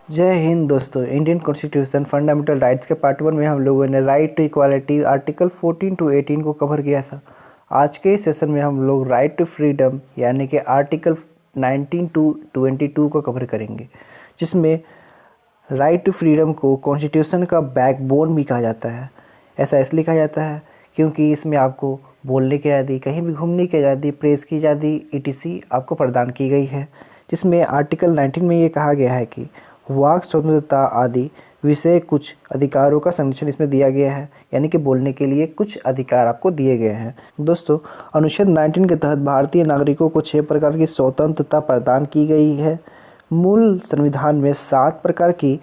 जय हिंद दोस्तों। इंडियन कॉन्स्टिट्यूशन फंडामेंटल राइट्स के पार्ट 1 में हम लोगों ने right to equality article 14 to 18 को कवर किया था। आज के इस सेशन में हम लोग राइट टू फ्रीडम यानी कि आर्टिकल 19 to 22 को कवर करेंगे, जिसमें राइट टू फ्रीडम को कॉन्स्टिट्यूशन का बैकबोन भी कहा जाता है। ऐसा इसलिए कहा जाता है क्योंकि इसमें आपको बोलने की आज़ादी, कहीं भी घूमने की आज़ादी, प्रेस की आज़ादी etc आपको प्रदान की गई है। जिसमें आर्टिकल 19 में ये कहा गया है कि वाक स्वतंत्रता आदि विषय कुछ अधिकारों का संरक्षण इसमें दिया गया है, यानी कि बोलने के लिए कुछ अधिकार आपको दिए गए हैं। दोस्तों, अनुच्छेद 19 के तहत भारतीय नागरिकों को 6 प्रकार की स्वतंत्रता प्रदान की गई है। मूल संविधान में 7 प्रकार की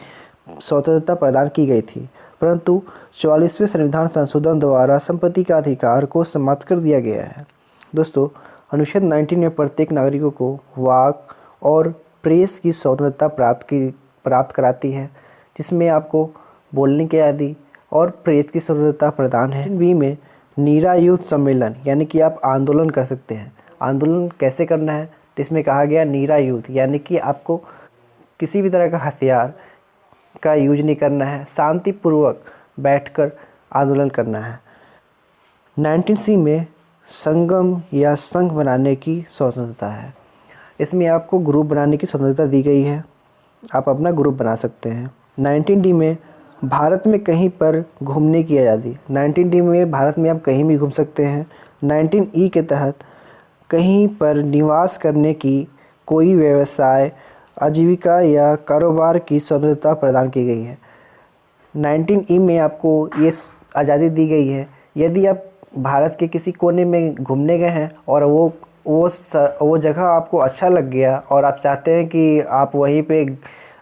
स्वतंत्रता प्रदान की गई थी, परंतु 44वें संविधान संशोधन द्वारा संपत्ति का अधिकार को समाप्त कर दिया गया है। दोस्तों, अनुच्छेद 19 में प्रत्येक नागरिकों को वाक और प्रेस की स्वतंत्रता प्राप्त कराती है, जिसमें आपको बोलने की आज़ादी और प्रेस की स्वतंत्रता प्रदान है। बी में निरायुध सम्मेलन यानी कि आप आंदोलन कर सकते हैं। आंदोलन कैसे करना है, तो इसमें कहा गया निरायुध यानी कि आपको किसी भी तरह का हथियार का यूज नहीं करना है, शांतिपूर्वक बैठकर आंदोलन करना है। 19C में संगम या संघ बनाने की स्वतंत्रता है। इसमें आपको ग्रुप बनाने की स्वतंत्रता दी गई है, आप अपना ग्रुप बना सकते हैं। 19D में भारत में कहीं पर घूमने की आज़ादी। 19D में भारत में आप कहीं भी घूम सकते हैं। 19E के तहत कहीं पर निवास करने की, कोई व्यवसाय, आजीविका या कारोबार की स्वतंत्रता प्रदान की गई है। 19E में आपको ये आज़ादी दी गई है, यदि आप भारत के किसी कोने में घूमने गए हैं और वो जगह आपको अच्छा लग गया और आप चाहते हैं कि आप वहीं पे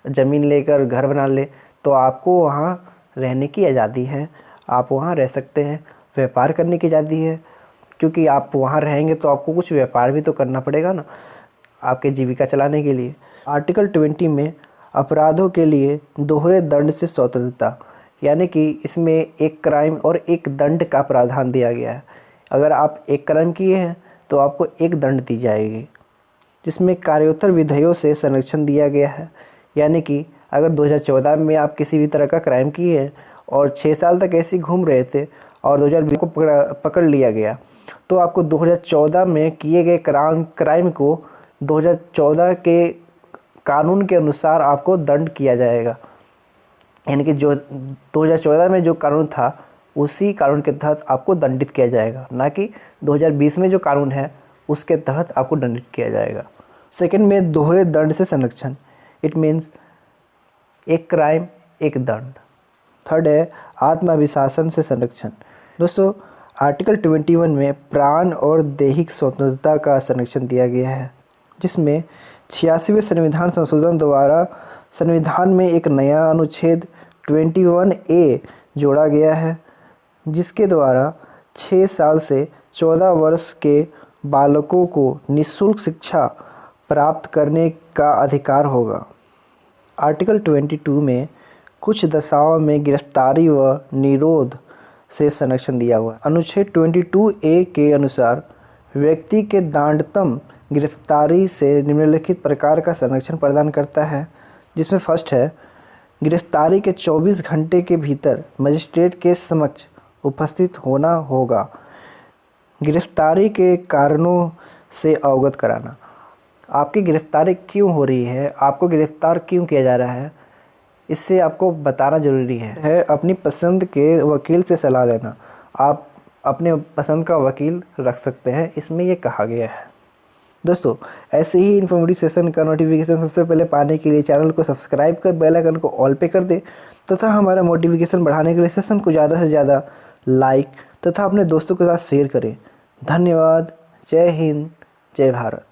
ज़मीन लेकर घर बना ले, तो आपको वहाँ रहने की आज़ादी है, आप वहाँ रह सकते हैं। व्यापार करने की आज़ादी है, क्योंकि आप वहाँ रहेंगे तो आपको कुछ व्यापार भी तो करना पड़ेगा ना, आपके जीविका चलाने के लिए। आर्टिकल 20 में अपराधों के लिए दोहरे दंड से स्वतंत्रता, यानी कि इसमें एक क्राइम और एक दंड का प्रावधान दिया गया है। अगर आप एक क्राइम किए हैं तो आपको एक दंड दी जाएगी। जिसमें कार्योत्तर विधियों से संरक्षण दिया गया है, यानी कि अगर 2014 में आप किसी भी तरह का क्राइम किए हैं और 6 साल तक ऐसे ही घूम रहे थे और 2020 को पकड़ लिया गया, तो आपको 2014 में किए गए क्राइम को 2014 के कानून के अनुसार आपको दंड किया जाएगा। यानी कि जो 2014 में जो कानून था उसी कानून के तहत आपको दंडित किया जाएगा, ना कि 2020 में जो कानून है उसके तहत आपको दंडित किया जाएगा। सेकंड में दोहरे दंड से संरक्षण, इट मीन्स एक क्राइम एक दंड। थर्ड है आत्माभिशासन से संरक्षण। दोस्तों, आर्टिकल 21 में प्राण और दैहिक स्वतंत्रता का संरक्षण दिया गया है, जिसमें 86वें संविधान संशोधन द्वारा संविधान में एक नया अनुच्छेद 21A जोड़ा गया है, जिसके द्वारा 6 साल से 14 वर्ष के बालकों को निःशुल्क शिक्षा प्राप्त करने का अधिकार होगा। आर्टिकल 22 में कुछ दशाओं में गिरफ्तारी व निरोध से संरक्षण दिया हुआ है। अनुच्छेद 22A के अनुसार व्यक्ति के दंडात्मक गिरफ्तारी से निम्नलिखित प्रकार का संरक्षण प्रदान करता है, जिसमें फर्स्ट है गिरफ्तारी के 24 घंटे के भीतर मजिस्ट्रेट के समक्ष उपस्थित होना होगा। गिरफ्तारी के कारणों से अवगत कराना, आपकी गिरफ्तारी क्यों हो रही है, आपको गिरफ्तार क्यों किया जा रहा है, इससे आपको बताना ज़रूरी है। अपनी पसंद के वकील से सलाह लेना, आप अपने पसंद का वकील रख सकते हैं, इसमें ये कहा गया है। दोस्तों, ऐसे ही इन्फॉर्मेटिव सेशन का नोटिफिकेशन सबसे पहले पाने के लिए चैनल को सब्सक्राइब कर बेल आइकन को ऑल पे कर दे, तथा हमारा मोटिवेशन बढ़ाने के लिए सेशन को ज़्यादा से ज़्यादा लाइक तथा अपने दोस्तों के साथ शेयर करें। धन्यवाद। जय हिंद, जय भारत।